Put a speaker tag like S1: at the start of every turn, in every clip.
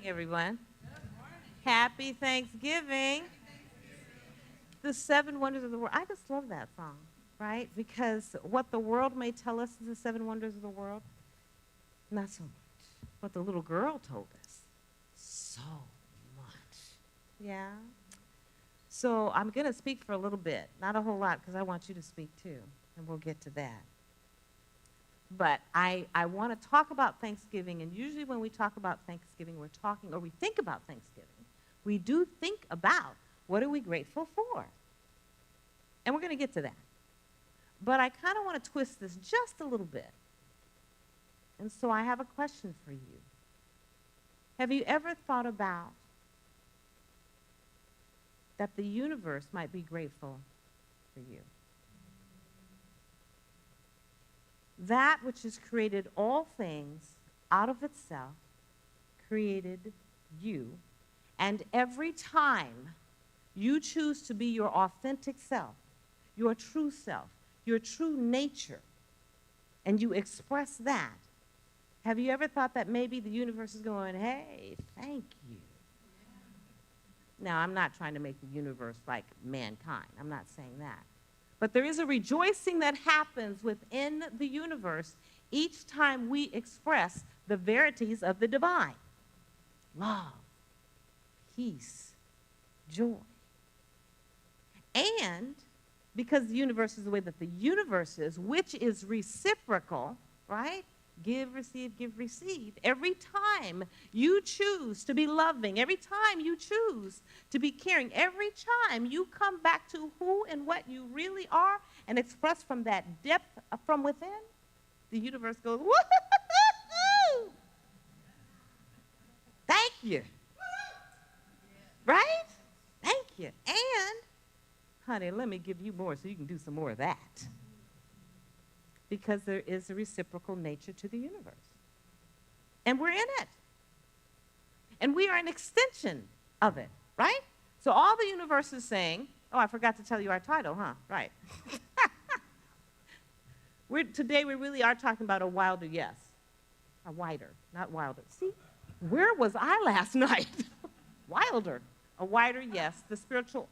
S1: everyone. Happy Thanksgiving. The seven wonders of the world. I just love that song, right? Because what the world may tell us is the seven wonders of the world, not so much. What the little girl told us, so much. Yeah? So I'm going to speak for a little bit, not a whole lot, because I want you to speak too, and we'll get to that. But I want to talk about Thanksgiving, and usually when we talk about Thanksgiving, we're talking, or we think about Thanksgiving, we do think about what are we grateful for? And we're going to get to that. But I kind of want to twist this just a little bit. And so I have a question for you. Have you ever thought about that the universe might be grateful for you? That which has created all things out of itself created you. And every time you choose to be your authentic self, your true nature, and you express that, have you ever thought that maybe the universe is going, hey, thank you? Now, I'm not trying to make the universe like mankind. I'm not saying that. But there is a rejoicing that happens within the universe each time we express the verities of the divine. Love, peace, joy. And because the universe is the way that the universe is, which is reciprocal, right? Give, receive, every time you choose to be loving, every time you choose to be caring, every time you come back to who and what you really are and express from that depth from within, the universe goes, woo-hoo-hoo-hoo! Thank you. Right? Thank you. And, honey, let me give you more so you can do some more of that. Because there is a reciprocal nature to the universe. And we're in it. And we are an extension of it, right? So all the universe is saying, oh, I forgot to tell you our title, huh? Right. Today we really are talking about a wilder yes. A wider, not wilder. See, where was I last night? Wilder. A wider yes. The spiritual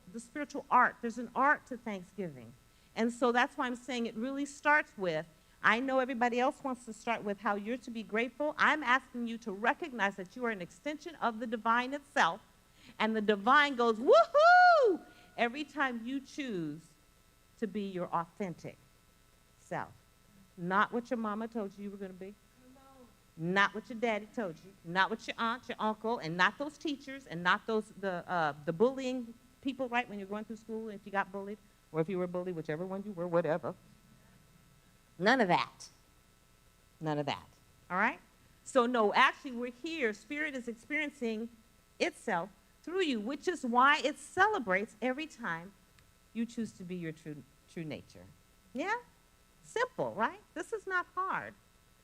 S1: art. There's an art to Thanksgiving. And so that's why I'm saying it really starts with, I know everybody else wants to start with how you're to be grateful. I'm asking you to recognize that you are an extension of the divine itself. And the divine goes, woohoo! Every time you choose to be your authentic self. Not what your mama told you were going to be. Not what your daddy told you. Not what your aunt, your uncle, and not those teachers, and not those the bullying people, right, when you're going through school, and if you got bullied. Or if you were bullied, whichever one you were, whatever. None of that. None of that. All right? So no, actually we're here. Spirit is experiencing itself through you, which is why it celebrates every time you choose to be your true nature. Yeah? Simple, right? This is not hard.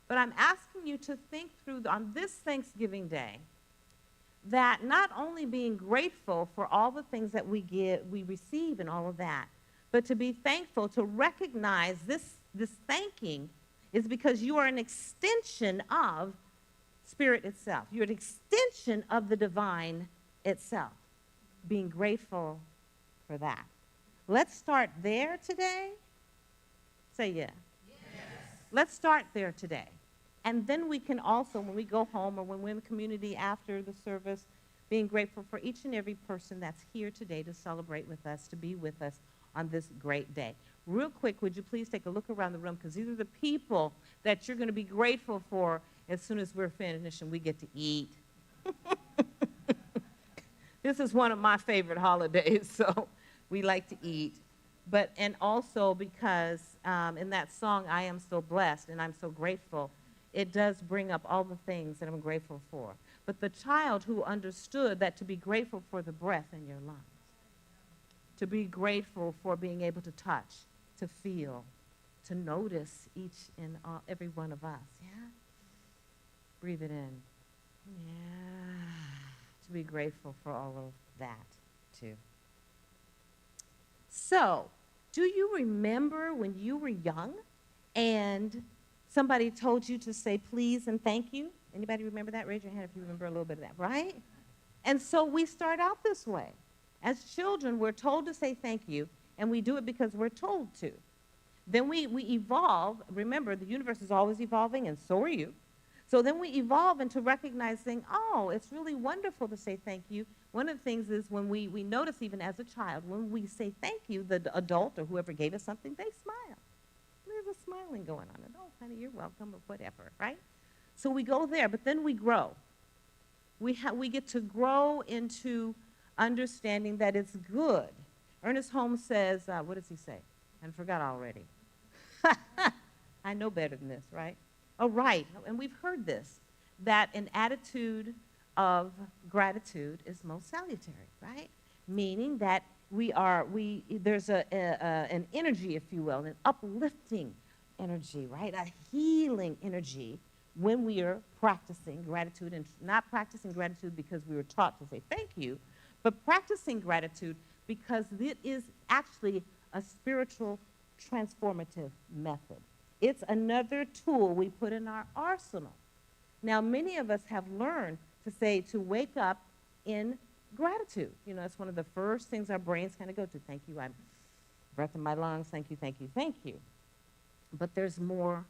S1: But I'm asking you to think through on this Thanksgiving Day that not only being grateful for all the things that we receive and all of that, but to be thankful, to recognize this thanking is because you are an extension of Spirit itself. You're an extension of the divine itself. Being grateful for that. Let's start there today. Say yeah. Yes. Let's start there today. And then we can also, when we go home or when we're in the community after the service, being grateful for each and every person that's here today to celebrate with us, to be with us on this great day. Real quick, would you please take a look around the room, because these are the people that you're going to be grateful for as soon as we're finished and we get to eat. This is one of my favorite holidays, so we like to eat. And also because in that song, I am so blessed and I'm so grateful, it does bring up all the things that I'm grateful for. But the child who understood that to be grateful for the breath in your lungs, to be grateful for being able to touch, to feel, to notice each and every one of us. Yeah? Breathe it in. Yeah. To be grateful for all of that, too. So, do you remember when you were young and somebody told you to say please and thank you? Anybody remember that? Raise your hand if you remember a little bit of that, right? And so we start out this way. As children, we're told to say thank you, and we do it because we're told to. Then we evolve. Remember, the universe is always evolving, and so are you. So then we evolve into recognizing, oh, it's really wonderful to say thank you. One of the things is when we notice, even as a child, when we say thank you, the adult or whoever gave us something, they smile. There's a smiling going on. And, oh, honey, you're welcome, or whatever, right? So we go there, but then we grow. We get to grow into understanding that it's good. Ernest Holmes says, what does he say? I forgot already. I know better than this, right? Oh, right, and we've heard this, that an attitude of gratitude is most salutary, right? Meaning that there's an energy, if you will, an uplifting energy, right? A healing energy when we are practicing gratitude, and not practicing gratitude because we were taught to say thank you, but practicing gratitude because it is actually a spiritual transformative method. It's another tool we put in our arsenal. Now, many of us have learned to wake up in gratitude. You know, it's one of the first things our brains kind of go to. Thank you, I'm breath in my lungs, thank you, thank you, thank you. But there's more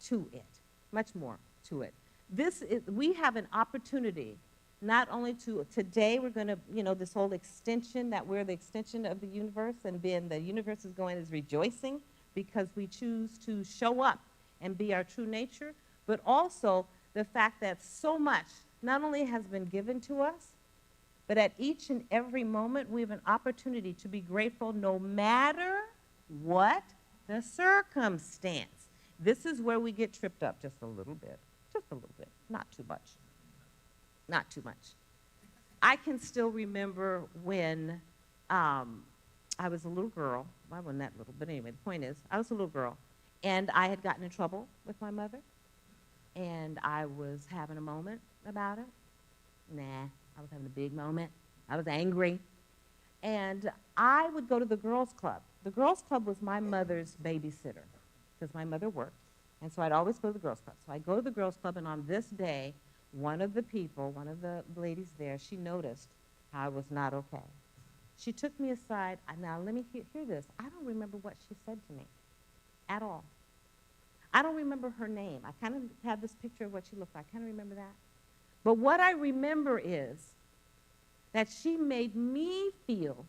S1: to it, much more to it. We have an opportunity not only today we're going to, this whole extension, that we're the extension of the universe, and then the universe is rejoicing because we choose to show up and be our true nature, but also the fact that so much not only has been given to us, but at each and every moment we have an opportunity to be grateful no matter what the circumstance. This is where we get tripped up just a little bit, not too much. Not too much. I can still remember when I was a little girl. Well, I wasn't that little, but anyway, the point is, I was a little girl, and I had gotten in trouble with my mother, and I was having a moment about it. Nah, I was having a big moment. I was angry, and I would go to the girls' club. The girls' club was my mother's babysitter because my mother worked, and so I'd always go to the girls' club. So I'd go to the girls' club, and on this day, one of the ladies there, she noticed I was not okay. She took me aside. Now, let me hear this. I don't remember what she said to me at all. I don't remember her name. I kind of have this picture of what she looked like. I kind of remember that. But what I remember is that she made me feel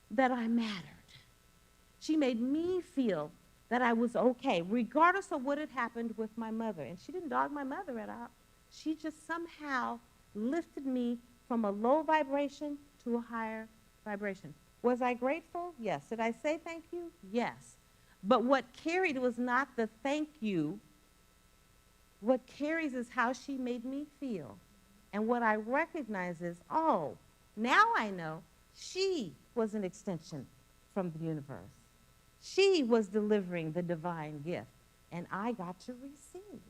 S1: that I mattered. She made me feel that I was okay, regardless of what had happened with my mother. And she didn't dog my mother at all. She just somehow lifted me from a low vibration to a higher vibration. Was I grateful? Yes. Did I say thank you? Yes. But what carried was not the thank you. What carries is how she made me feel. And what I recognize is, oh, now I know she was an extension from the universe. She was delivering the divine gift, and I got to receive.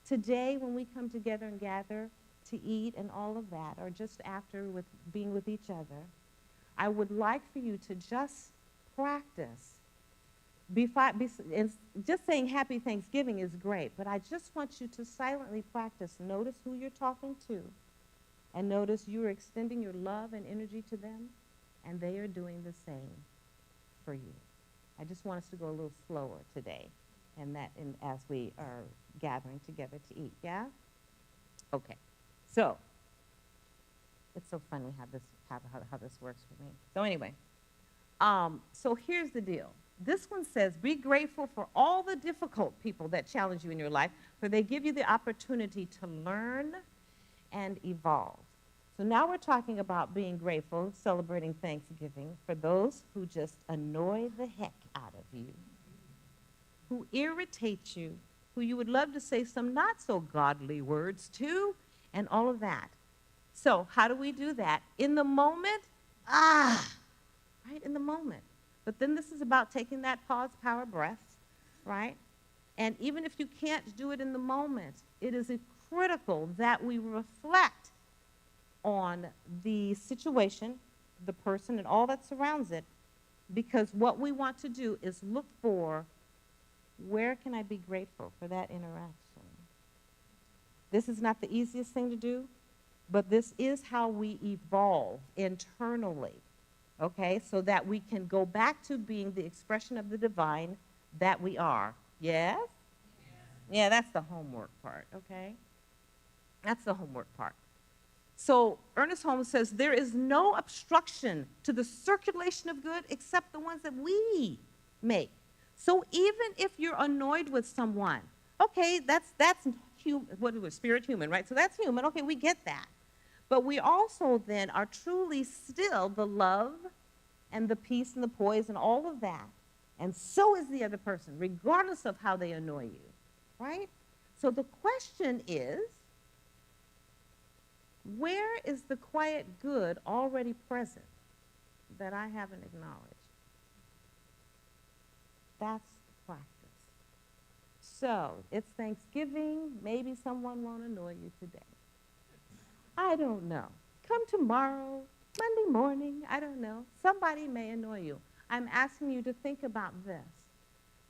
S1: Today, when we come together and gather to eat and all of that, or just after with being with each other, I would like for you to just practice. Just saying Happy Thanksgiving is great, but I just want you to silently practice. Notice who you're talking to, and notice you're extending your love and energy to them, and they are doing the same for you. I just want us to go a little slower today, as we are gathering together to eat, yeah? Okay, so it's so funny how this works for me. So anyway, so here's the deal. This one says, be grateful for all the difficult people that challenge you in your life, for they give you the opportunity to learn and evolve. So now we're talking about being grateful, celebrating Thanksgiving for those who just annoy the heck out of you, who irritate you, who you would love to say some not so godly words to, and all of that. So how do we do that? In the moment, right, in the moment. But then this is about taking that pause, power breath, right? And even if you can't do it in the moment, it is critical that we reflect on the situation, the person, and all that surrounds it, because what we want to do is look for, where can I be grateful for that interaction? This is not the easiest thing to do, but this is how we evolve internally, okay, so that we can go back to being the expression of the divine that we are. Yes? Yeah, that's the homework part, okay? That's the homework part. So Ernest Holmes says, there is no obstruction to the circulation of good except the ones that we make. So even if you're annoyed with someone, okay, that's spirit human, right? So that's human. Okay, we get that. But we also then are truly still the love and the peace and the poise and all of that. And so is the other person, regardless of how they annoy you, right? So the question is, where is the quiet good already present that I haven't acknowledged? That's the practice. So it's Thanksgiving. Maybe someone won't annoy you today. I don't know. Come tomorrow, Monday morning, I don't know. Somebody may annoy you. I'm asking you to think about this.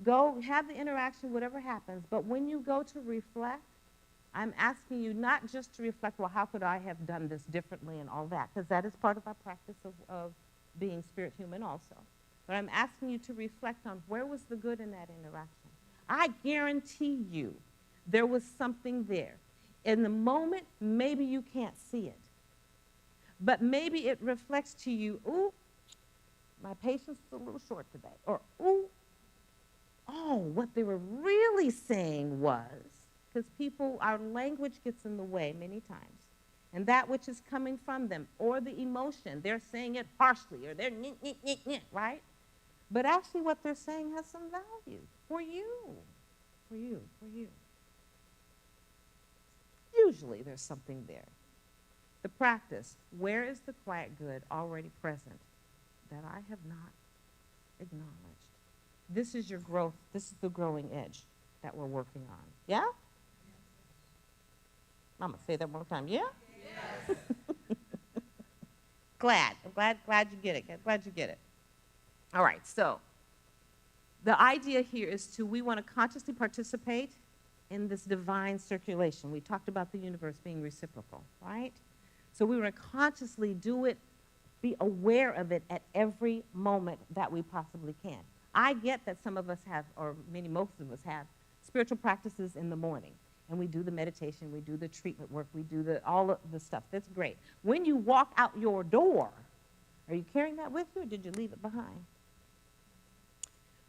S1: Go have the interaction, whatever happens, but when you go to reflect, I'm asking you not just to reflect, well, how could I have done this differently and all that, because that is part of our practice of being spirit human also. But I'm asking you to reflect on where was the good in that interaction. I guarantee you there was something there. In the moment, maybe you can't see it. But maybe it reflects to you, ooh, my patience is a little short today. Or, ooh, oh, what they were really saying was, because people, our language gets in the way many times. And that which is coming from them, or the emotion, they're saying it harshly, or they're right? But actually what they're saying has some value for you, for you, for you. Usually there's something there. The practice, where is the quiet good already present that I have not acknowledged? This is your growth. This is the growing edge that we're working on. Yeah? I'm going to say that one more time. Yeah? Yes. I'm glad you get it. Glad you get it. All right, so the idea here is we want to consciously participate in this divine circulation. We talked about the universe being reciprocal, right? So we want to consciously do it, be aware of it at every moment that we possibly can. I get that some of us have, or most of us have, spiritual practices in the morning. And we do the meditation, we do the treatment work, we do all of the stuff. That's great. When you walk out your door, are you carrying that with you or did you leave it behind?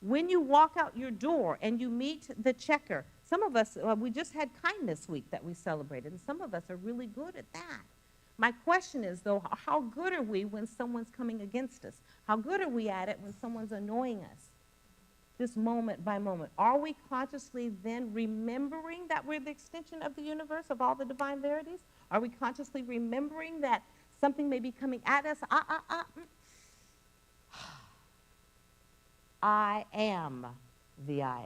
S1: When you walk out your door and you meet the checker, some of us, we just had Kindness Week that we celebrated, and some of us are really good at that. My question is, though, how good are we when someone's coming against us? How good are we at it when someone's annoying us? This moment by moment. Are we consciously then remembering that we're the extension of the universe, of all the divine verities? Are we consciously remembering that something may be coming at us? I am the I.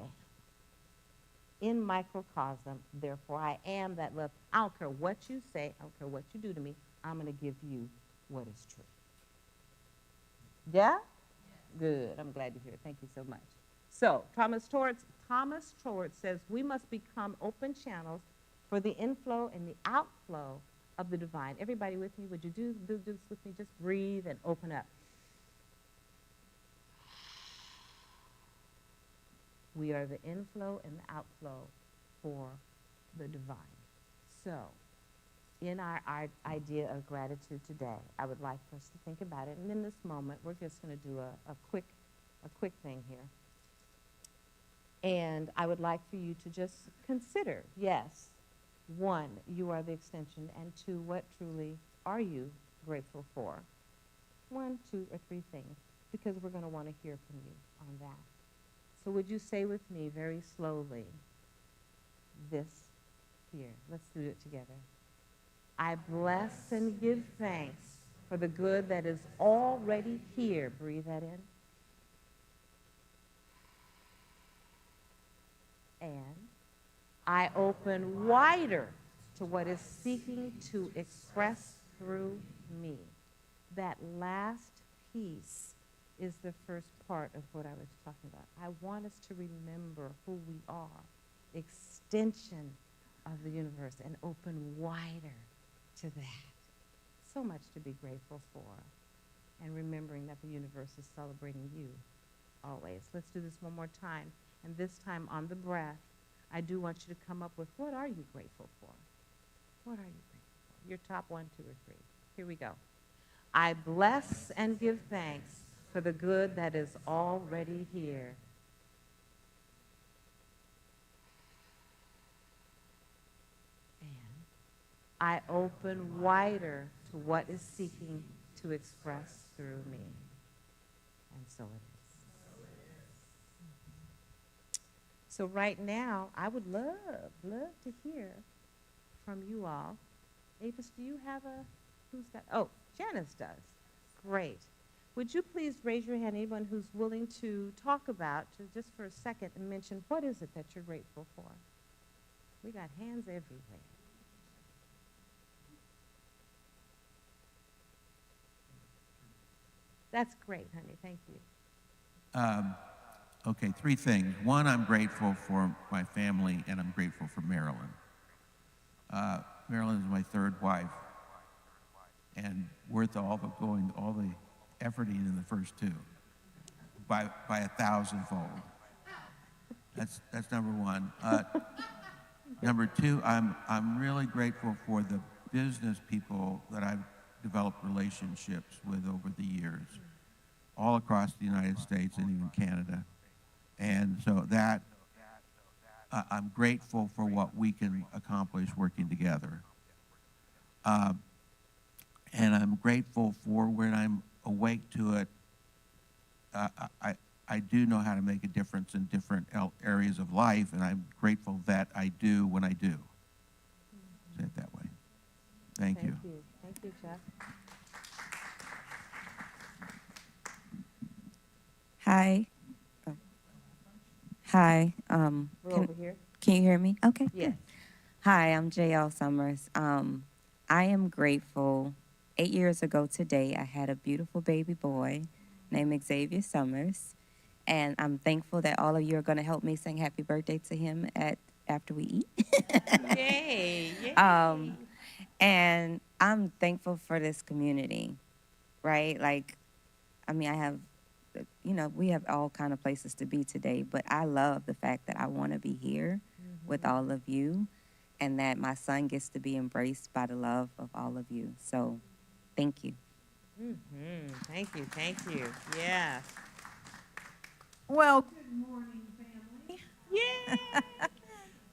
S1: In microcosm, therefore, I am that love. I don't care what you say. I don't care what you do to me. I'm going to give you what is true. Yeah? Good. I'm glad to hear it. Thank you so much. So Thomas Torrance says we must become open channels for the inflow and the outflow of the divine. Everybody with me? Would you do this with me? Just breathe and open up. We are the inflow and the outflow for the divine. So in our idea of gratitude today, I would like for us to think about it. And in this moment, we're just going to do a quick thing here. And I would like for you to just consider, yes, 1, you are the extension, and 2, what truly are you grateful for? 1, 2, or 3 things, because we're going to want to hear from you on that. So would you say with me very slowly this here? Let's do it together. I bless and give thanks for the good that is already here. Breathe that in. And I open wider to what is seeking to express through me. That last piece is the first part of what I was talking about. I want us to remember who we are. Extension of the universe and open wider to that. So much to be grateful for. And remembering that the universe is celebrating you always. Let's do this one more time. And this time on the breath, I do want you to come up with, what are you grateful for? What are you grateful for? Your top 1, 2, or 3. Here we go. I bless and give thanks for the good that is already here. And I open wider to what is seeking to express through me. And so it is. So right now, I would love to hear from you all. Avis, do you have who's got, oh, Janice does. Great. Would you please raise your hand, anyone who's willing to talk about, just for a second, and mention what is it that you're grateful for? We got hands everywhere. That's great, honey. Thank you.
S2: Okay, 3 things. 1, I'm grateful for my family, and I'm grateful for Marilyn. Marilyn is my 3rd wife, and worth all the effort in the first 2, by 1,000-fold. That's number 1. Number 2, I'm really grateful for the business people that I've developed relationships with over the years, all across the United States and even Canada. And so that, I'm grateful for what we can accomplish working together. And I'm grateful for when I'm awake to it, I do know how to make a difference in different areas of life, and I'm grateful that I do when I do. Say it that way. Thank you.
S1: Thank you, Jeff.
S3: Hi. Oh. Hi.
S1: We're over here.
S3: Can you hear me? Okay.
S1: Yes.
S3: Hi, I'm J.L. Summers. I am grateful. 8 years ago today, I had a beautiful baby boy named Xavier Summers, and I'm thankful that all of you are going to help me sing happy birthday to him after we eat.
S1: Yay! Yay!
S3: And I'm thankful for this community, right? Like, I mean, I have, we have all kind of places to be today, but I love the fact that I want to be here with all of you, and that my son gets to be embraced by the love of all of you. So, thank you.
S1: Thank you. Yes.
S4: Well, good morning, family.
S1: Yeah.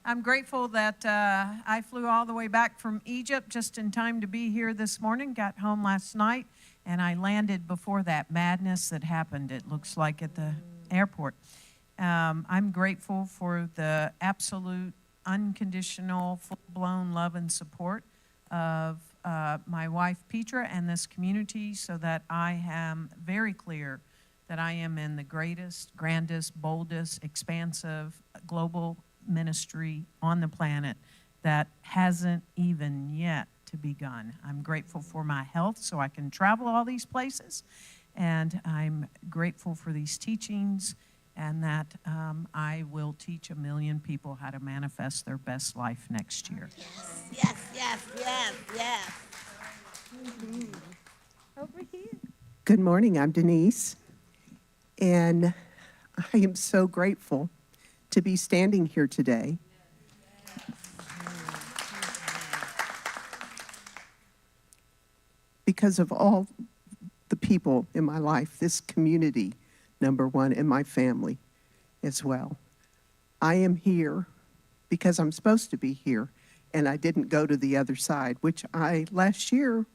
S4: I'm grateful that I flew all the way back from Egypt just in time to be here this morning. Got home last night, and I landed before that madness that happened, it looks like, at the airport. I'm grateful for the absolute, unconditional, full-blown love and support of my wife, Petra, and this community, so that I am very clear that I am in the greatest, grandest, boldest, expansive global ministry on the planet that hasn't even yet to begun. I'm grateful for my health so I can travel all these places, and I'm grateful for these teachings, and that I will teach 1 million people how to manifest their best life next year.
S1: Yes. Over here.
S5: Good morning, I'm Denise, and I am so grateful to be standing here today. Because of all the people in my life, this community, number one, and my family as well. I am here because I'm supposed to be here, and I didn't go to the other side, which I, last year,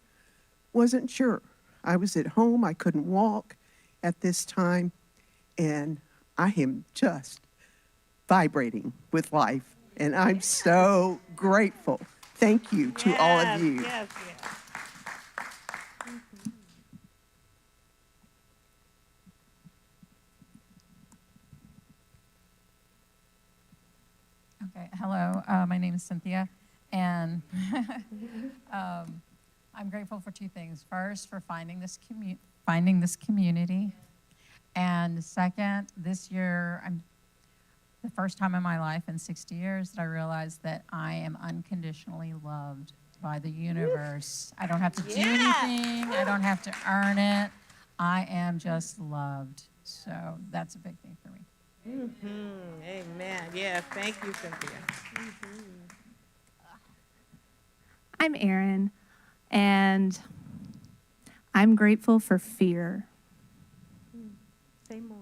S5: wasn't sure. I was at home, I couldn't walk at this time, and I am just vibrating with life, and I'm so grateful. Thank you to all of you.
S1: Yes.
S6: Okay, hello, my name is Cynthia, and I'm grateful for 2 things. First, for finding this community, and second, this year the first time in my life in 60 years that I realized that I am unconditionally loved by the universe. I don't have to do anything. I don't have to earn it. I am just loved. So that's a big thing for me.
S1: Amen. Yes, thank you, Cynthia.
S7: I'm Erin, and I'm grateful for fear.
S1: Say more.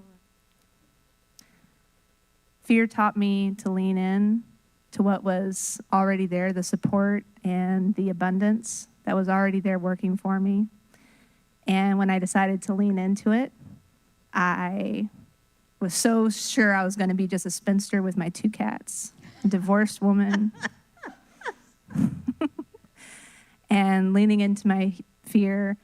S7: Fear taught me to lean in to what was already there, the support and the abundance that was already there working for me. And when I decided to lean into it, I was so sure I was going to be just a spinster with my 2 cats, a divorced woman. And leaning into my fear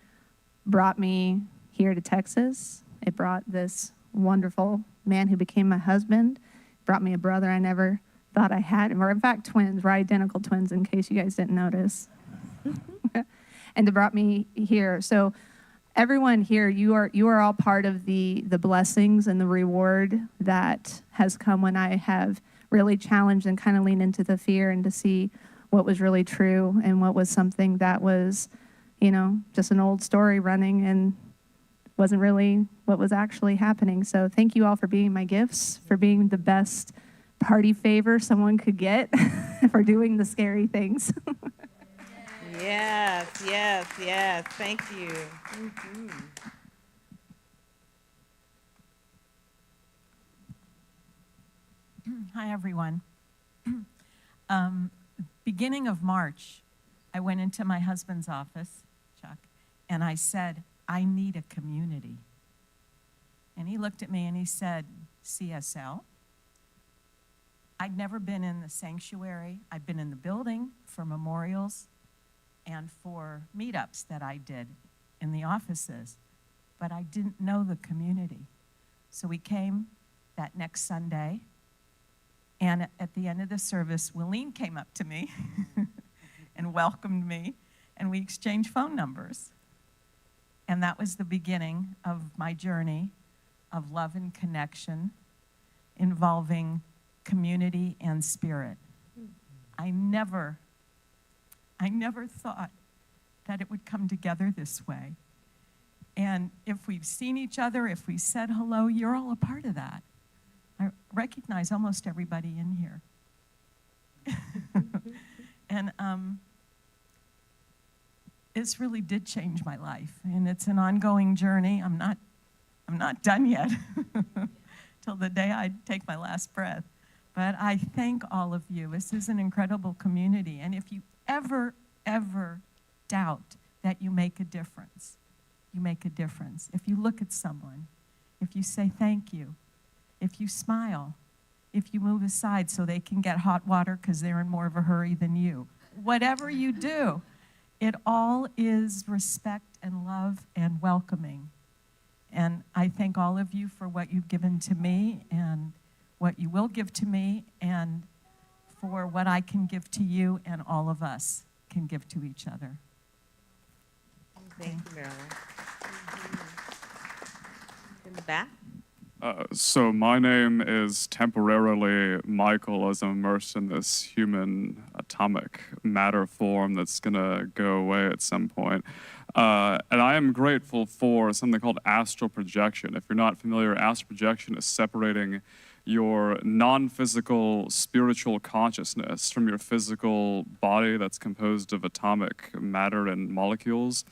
S7: brought me here to Texas. It brought this wonderful man who became my husband, brought me a brother I never thought I had. And we're, in fact, twins. We're identical twins, in case you guys didn't notice. And it brought me here. So everyone here, you are all part of the blessings and the reward that has come when I have really challenged and kind of leaned into the fear and to see what was really true and what was something that was, just an old story running and wasn't really what was actually happening. So thank you all for being my gifts, for being the best party favor someone could get, for doing the scary things.
S1: Yes, yes, yes. Thank you.
S4: Hi, everyone. Beginning of March, I went into my husband's office, Chuck, and I said, I need a community. And he looked at me and he said, CSL? I'd never been in the sanctuary. I'd been in the building for memorials and for meetups that I did in the offices, but I didn't know the community. So we came that next Sunday, and at the end of the service, Willene came up to me and welcomed me, and we exchanged phone numbers. And that was the beginning of my journey of love and connection involving community and spirit. I never thought that it would come together this way. And if we've seen each other, if we said hello, you're all a part of that. I recognize almost everybody in here. And this really did change my life, and it's an ongoing journey. I'm not done yet till the day I take my last breath. But I thank all of you. This is an incredible community, and if you ever doubt that you make a difference, you make a difference. If you look at someone, if you say thank you, if you smile, if you move aside so they can get hot water because they're in more of a hurry than you, whatever you do, it all is respect and love and welcoming. And I thank all of you for what you've given to me and what you will give to me, and for what I can give to you and all of us can give to each other.
S1: Thank you, Marilyn. In the back?
S8: So my name is temporarily Michael, as I'm immersed in this human atomic matter form that's going to go away at some point. And I am grateful for something called astral projection. If you're not familiar, astral projection is separating your non-physical spiritual consciousness from your physical body that's composed of atomic matter and molecules.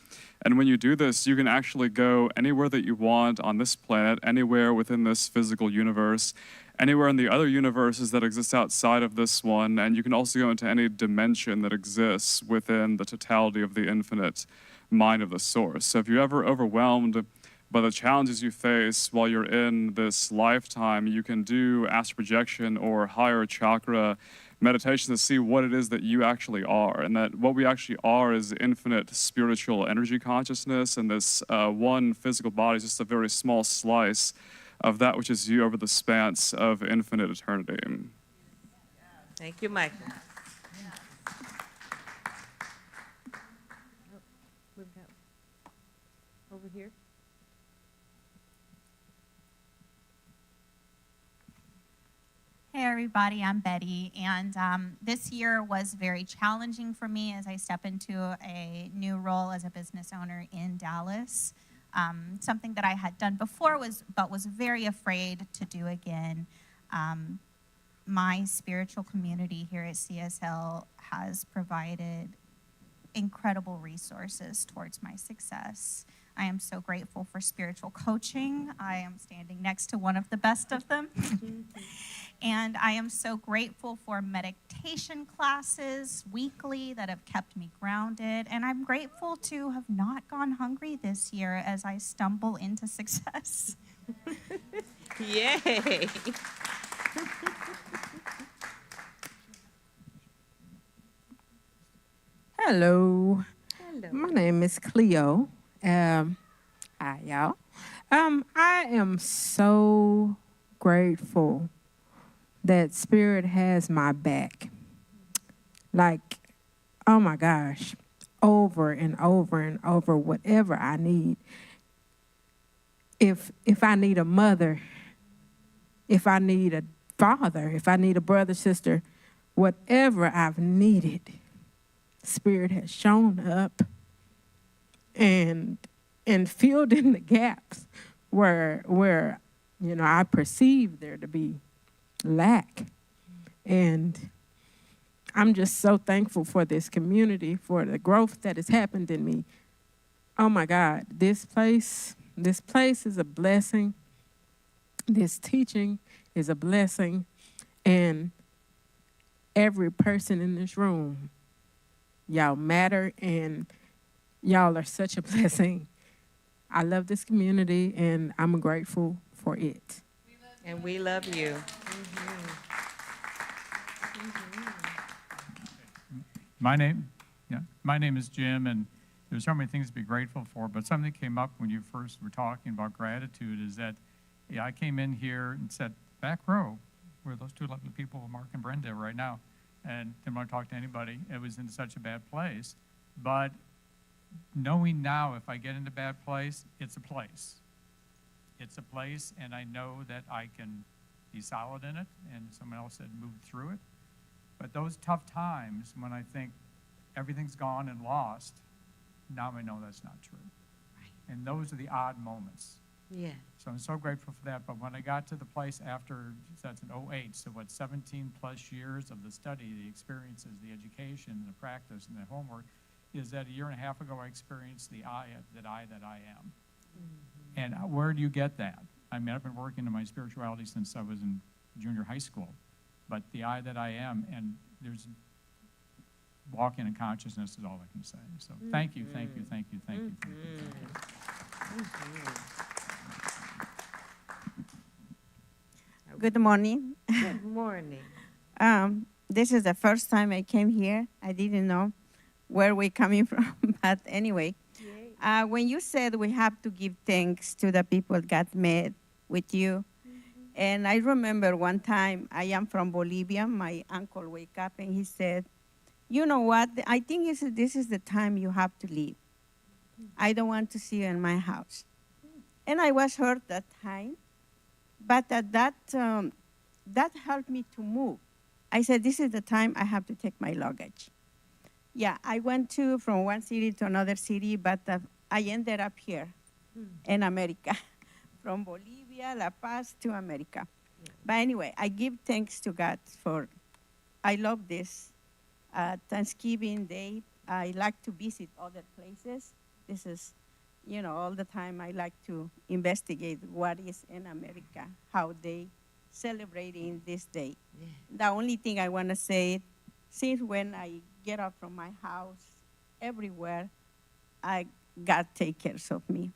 S8: And when you do this, you can actually go anywhere that you want on this planet, anywhere within this physical universe, anywhere in the other universes that exist outside of this one, and you can also go into any dimension that exists within the totality of the infinite mind of the source. So if you're ever overwhelmed by the challenges you face while you're in this lifetime, you can do astral projection or higher chakra meditation to see what it is that you actually are, and that what we actually are is infinite spiritual energy consciousness, and this one physical body is just a very small slice of that which is you over the span of infinite eternity.
S1: Thank you, Michael. Over here.
S9: Hey everybody. I'm Betty, and this year was very challenging for me as I step into a new role as a business owner in Dallas. Something that I had done before but was very afraid to do again. My spiritual community here at CSL has provided incredible resources towards my success. I am so grateful for spiritual coaching. I am standing next to one of the best of them. And I am so grateful for meditation classes weekly that have kept me grounded. And I'm grateful to have not gone hungry this year as I stumble into success.
S1: Yay.
S10: Hello.
S1: Hello.
S10: My name is Cleo. Hi, y'all. I am so grateful that Spirit has my back. Like, oh my gosh, over and over and over, whatever I need. If I need a mother, if I need a father, if I need a brother, sister, whatever I've needed, Spirit has shown up and filled in the gaps where I perceive there to be lack. And I'm just so thankful for this community, for the growth that has happened in me. Oh my God, this place is a blessing. This teaching is a blessing. And every person in this room, y'all matter and y'all are such a blessing. I love this community and I'm grateful for it.
S1: And we love you.
S11: My name is Jim, and there's so many things to be grateful for, but something that came up when you first were talking about gratitude is that I came in here and said, back row, where those two lovely people, Mark and Brenda, right now, and didn't want to talk to anybody. It was in such a bad place. But knowing now, if I get in a bad place, it's a place. It's a place, and I know that I can be solid in it, and someone else said move through it. But those tough times when I think everything's gone and lost, now I know that's not true. Right. And those are the odd moments.
S1: Yeah.
S11: So I'm so grateful for that. But when I got to the place after, that's in 2008, so 17 plus years of the study, the experiences, the education, the practice, and the homework, is that a year and a half ago I experienced the I that I am. Mm-hmm. And where do you get that? I mean, I've been working in my spirituality since I was in junior high school. But the I that I am, and there's walking in consciousness is all I can say. So thank you, thank you, thank you, thank you, thank you, thank you.
S12: Good morning.
S1: Good morning.
S12: This is the first time I came here. I didn't know where we're coming from, but anyway. When you said we have to give thanks to the people that met with you, and I remember one time, I am from Bolivia, my uncle wake up and he said, you know what, I think this is the time you have to leave. I don't want to see you in my house. And I was hurt that time, but at that helped me to move. I said, this is the time I have to take my luggage. Yeah, I went from one city to another city, but I ended up here in America, from Bolivia, La Paz to America. Yeah. But anyway, I give thanks to God for, I love this Thanksgiving Day. I like to visit other places. This is, all the time I like to investigate what is in America, how they celebrating this day. Yeah. The only thing I want to say, since when I get up from my house, everywhere, God take care of me.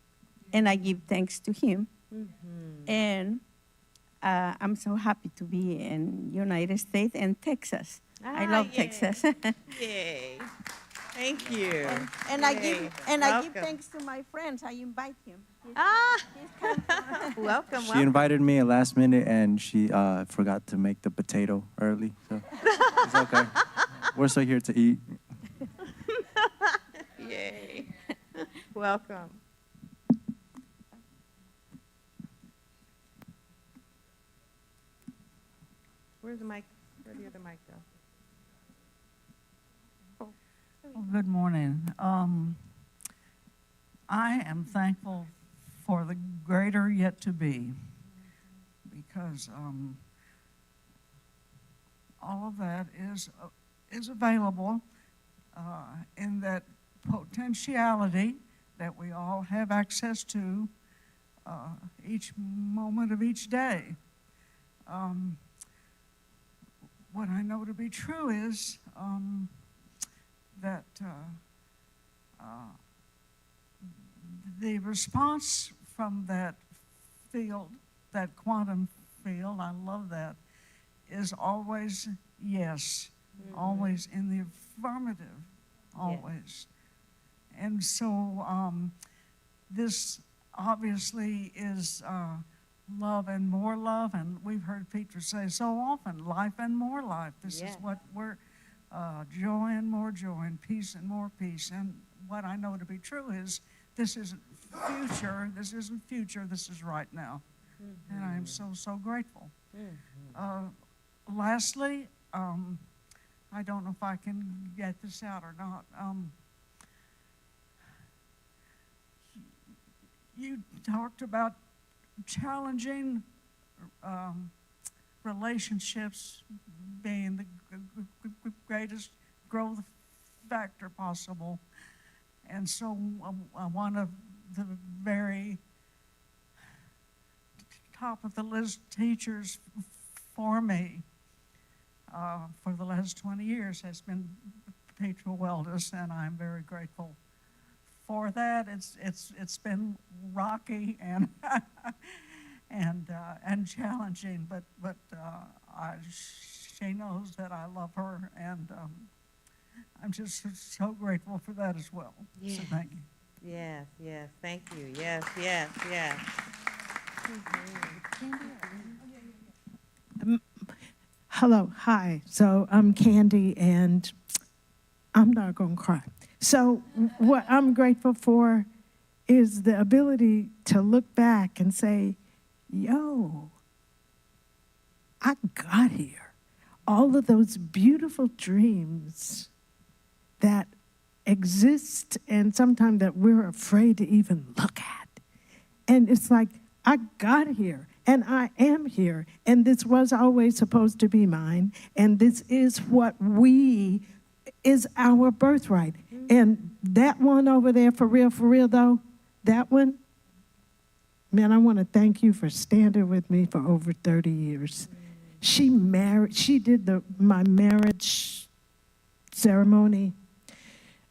S12: And I give thanks to him. Mm-hmm. And I'm so happy to be in United States and Texas. I love
S1: yay.
S12: Texas.
S1: Yay. Thank you.
S12: And I give thanks to my friends. I invite him.
S1: Welcome.
S13: She invited me at last minute, and she forgot to make the potato early. So it's okay. We're still here to eat.
S1: Yay. Welcome. Where's the mic? Where'd the other mic go?
S14: Well, good morning. I am thankful for the greater yet to be, because all of that is available in that potentiality that we all have access to each moment of each day. What I know to be true is that the response from that field, that quantum field, I love that, is always yes, always in the affirmative, always. And so this obviously is love and more love, and we've heard Peter say so often, life and more life. This is what we're, joy and more joy, and peace and more peace. And what I know to be true is this isn't future, this is right now. And I am so, so grateful. Lastly, I don't know if I can get this out or not. You talked about challenging relationships being the greatest growth factor possible. And so one of the very top of the list teachers for me for the last 20 years has been Peter Weldis, and I'm very grateful for that. It's been rocky and and challenging, but she knows that I love her, and I'm just so grateful for that as well.
S1: Yeah.
S14: So thank you.
S1: Yes, yes, thank you. Yes, yes, yes.
S15: Hello, hi. So I'm Candy, and I'm not going to cry. So what I'm grateful for is the ability to look back and say, yo, I got here. All of those beautiful dreams that exist and sometimes that we're afraid to even look at. And it's like, I got here and I am here, and this was always supposed to be mine, and this is what is our birthright. And that one over there, for real though, that one, man, I want to thank you for standing with me for over 30 years. She did my marriage ceremony.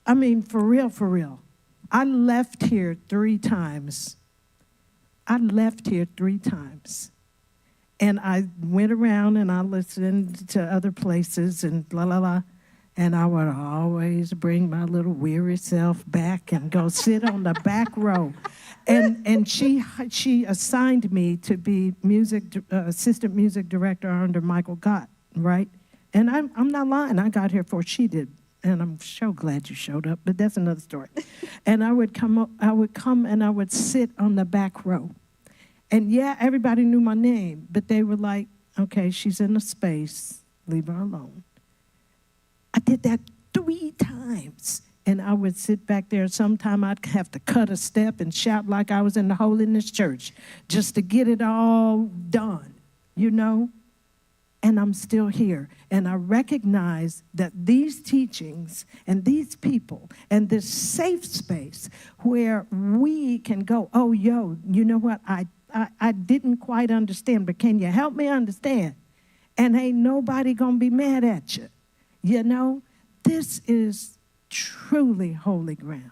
S15: I mean, for real. I left here 3 times. And I went around and I listened to other places and and I would always bring my little weary self back and go sit on the back row. And she assigned me to be assistant music director under Michael Gott, right? And I'm not lying, I got here before she did. And I'm so glad you showed up, but that's another story. And I would come and I would sit on the back row. And yeah, everybody knew my name, but they were like, okay, she's in a space, leave her alone. I did that 3 times. And I would sit back there. Sometime I'd have to cut a step and shout like I was in the Holiness Church just to get it all done, you know? And I'm still here. And I recognize that these teachings and these people and this safe space where we can go, oh, yo, you know what? I didn't quite understand, but can you help me understand? And ain't nobody gonna be mad at you. You know, this is truly holy ground.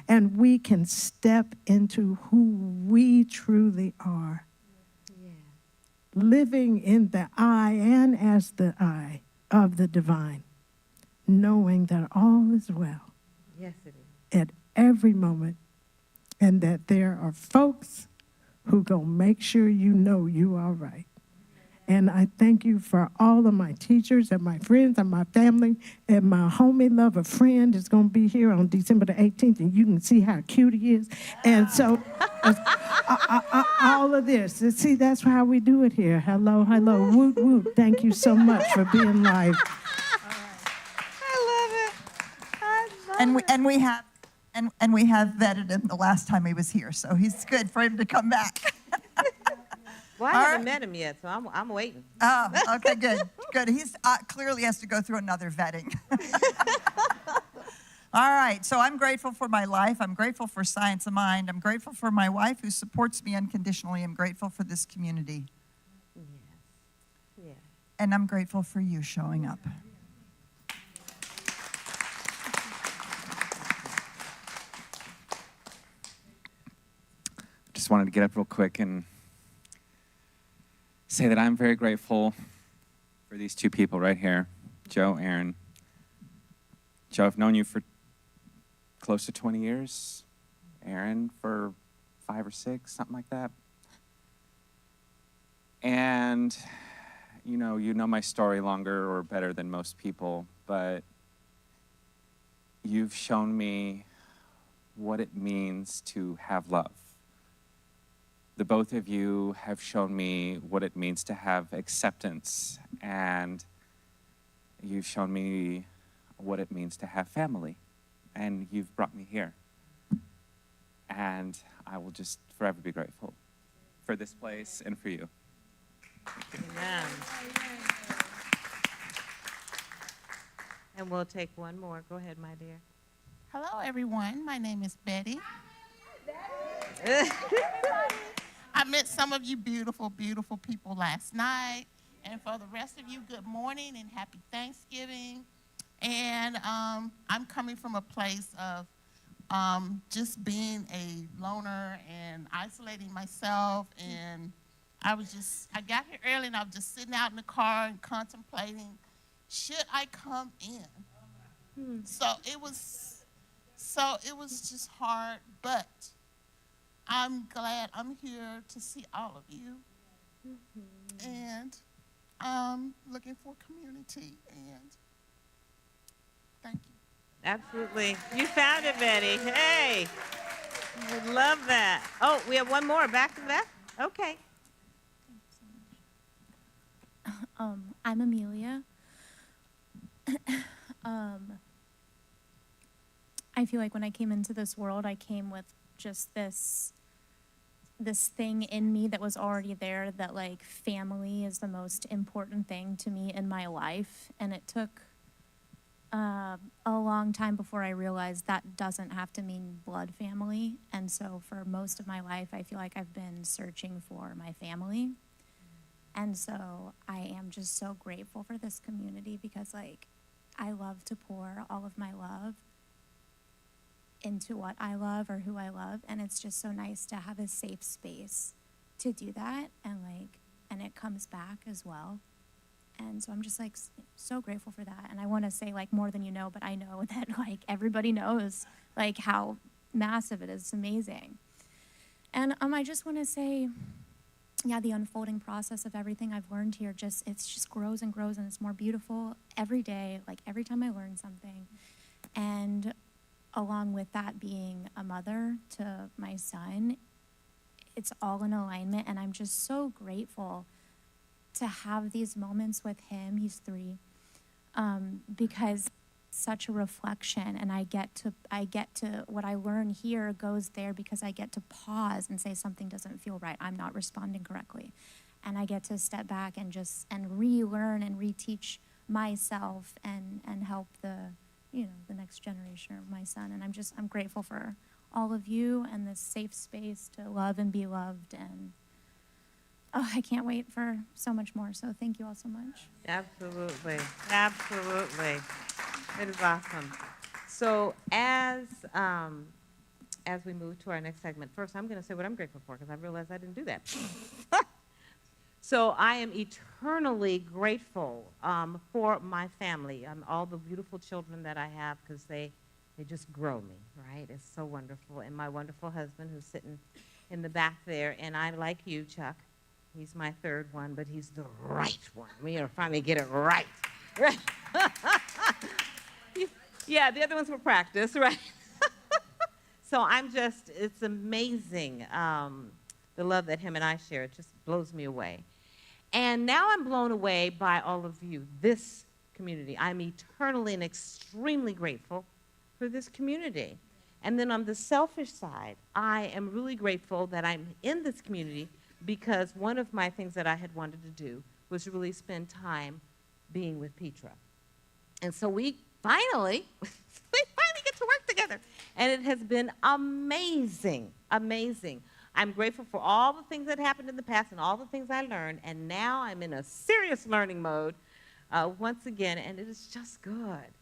S15: And we can step into who we truly are. Living in the I and as the I of the divine, knowing that all is well.
S1: Yes, it is.
S15: At every moment, and that there are folks who gonna make sure you know you are right. And I thank you for all of my teachers and my friends and my family. And my homie lover friend is going to be here on December the 18th, and you can see how cute he is. And so all of this, see, that's how we do it here. Hello, hello, woot, woot. Thank you so much for being live.
S16: And we have vetted him the last time he was here, so he's good for him to come back.
S1: Well, I haven't met him yet, so I'm waiting.
S16: Oh, okay, good, good. He's clearly has to go through another vetting. All right, so I'm grateful for my life. I'm grateful for Science of Mind. I'm grateful for my wife who supports me unconditionally. I'm grateful for this community.
S1: Yes. Yeah.
S16: And I'm grateful for you showing up.
S17: Just wanted to get up real quick and say that I'm very grateful for these two people right here, Joe, Aaron. Joe, I've known you for close to 20 years. Aaron for 5 or 6, something like that. And you know my story longer or better than most people, but you've shown me what it means to have love. The both of you have shown me what it means to have acceptance, and you've shown me what it means to have family, and you've brought me here. And I will just forever be grateful for this place and for you.
S1: Amen. And we'll take one more. Go ahead, my dear.
S18: Hello, everyone. My name is Betty. I met some of you beautiful, beautiful people last night. And for the rest of you, good morning and happy Thanksgiving. And I'm coming from a place of just being a loner and isolating myself. And I got here early and I was just sitting out in the car and contemplating, should I come in? So it was just hard, but I'm glad I'm here to see all of you. And I'm looking for community, and thank you.
S1: Absolutely. You found it, Betty. Hey, we love that. Oh, we have one more back to back? Okay.
S19: I'm Amelia. I feel like when I came into this world, I came with just this thing in me that was already there, that like family is the most important thing to me in my life. And it took a long time before I realized that doesn't have to mean blood family. And so for most of my life, I feel like I've been searching for my family. And so I am just so grateful for this community, because like I love to pour all of my love into what I love or who I love, and it's just so nice to have a safe space to do that, and it comes back as well. And so I'm just like so grateful for that. And I want to say like more than you know, but I know that like everybody knows like how massive it is. It's amazing. And I just want to say, yeah, the unfolding process of everything I've learned here, it just grows and grows, and it's more beautiful every day, like every time I learn something. And along with that, being a mother to my son, it's all in alignment, and I'm just so grateful to have these moments with him. He's 3, because such a reflection, and I get to what I learn here goes there because I get to pause and say something doesn't feel right. I'm not responding correctly, and I get to step back and relearn and reteach myself and help the next generation of my son. And I'm grateful for all of you and this safe space to love and be loved. And I can't wait for so much more. So thank you all so much.
S1: Absolutely. Absolutely. It is awesome. So as we move to our next segment, first I'm going to say what I'm grateful for, because I realized I didn't do that. So I am eternally grateful for my family, all the beautiful children that I have, because they just grow me, right? It's so wonderful. And my wonderful husband, who's sitting in the back there. And I, like you, Chuck, He's my third one, but he's the right one. We are finally get it right. Yeah, the other ones were practice, right? So it's amazing, the love that him and I share. It just blows me away. And now I'm blown away by all of you, this community. I'm eternally and extremely grateful for this community. And then on the selfish side, I am really grateful that I'm in this community because one of my things that I had wanted to do was really spend time being with Petra. And so we finally get to work together. And it has been amazing, amazing. I'm grateful for all the things that happened in the past and all the things I learned. And now I'm in a serious learning mode once again, and it is just good.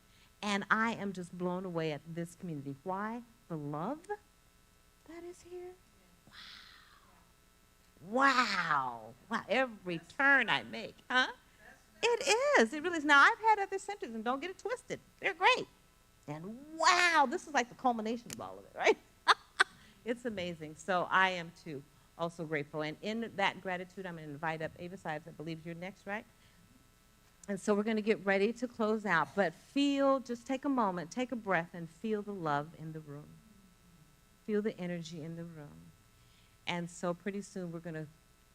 S1: And I am just blown away at this community. Why? The love that is here. Wow. Wow. Every turn I make, huh? It is. It really is. Now, I've had other centers, and don't get it twisted. They're great. And wow, this is like the culmination of all of it, right? It's amazing. So I am, too, also grateful. And in that gratitude, I'm going to invite up Ava Sides. I believe you're next, right? And so we're going to get ready to close out. But just take a moment, take a breath, and feel the love in the room. Feel the energy in the room. And so pretty soon we're going to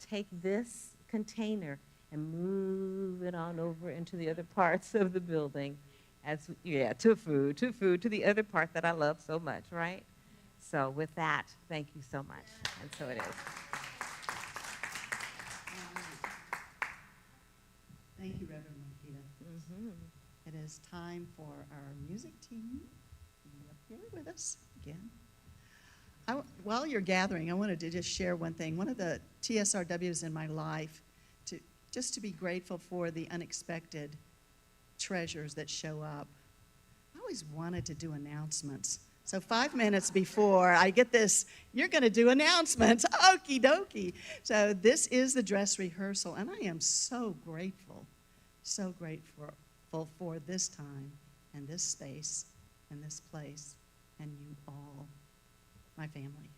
S1: take this container and move it on over into the other parts of the building. To food, to the other part that I love so much, right? So with that, thank you so much. And so it is.
S20: Thank you, Reverend Marquita. It is time for our music team to be up here with us again. While you're gathering, I wanted to just share one thing. One of the TSRWs in my life, just to be grateful for the unexpected treasures that show up. I always wanted to do announcements. So 5 minutes before I get this, you're going to do announcements. Okie dokie. So this is the dress rehearsal, and I am so grateful for this time and this space and this place and you all, my family.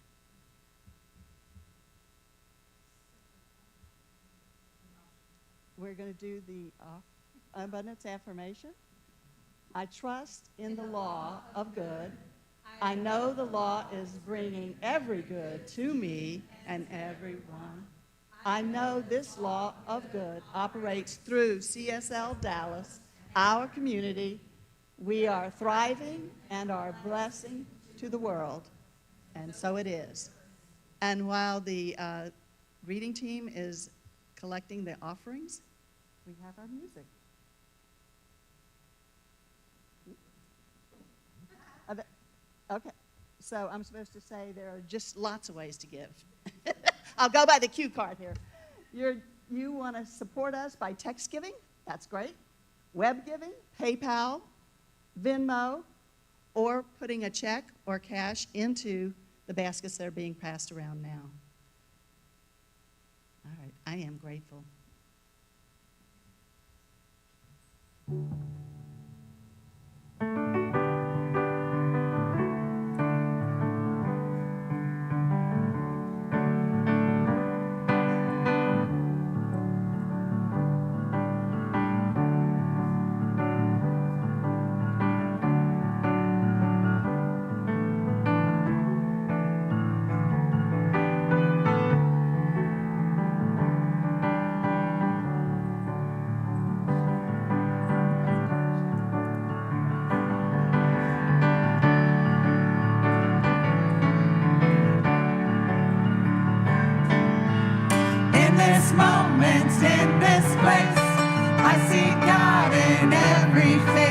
S20: We're going to do the abundance affirmation. I trust in the law of good. I know the law is bringing every good to me and everyone. I know this law of good operates through CSLDallas, our community. We are thriving and are a blessing to the world, and so it is. And while the reading team is collecting the offerings, we have our music. Okay, so I'm supposed to say there are just lots of ways to give. I'll go by the cue card here. You want to support us by text giving? That's great. Web giving, PayPal, Venmo, or putting a check or cash into the baskets that are being passed around now. All right, I am grateful.
S21: In this moment, in this place, I see God in everything.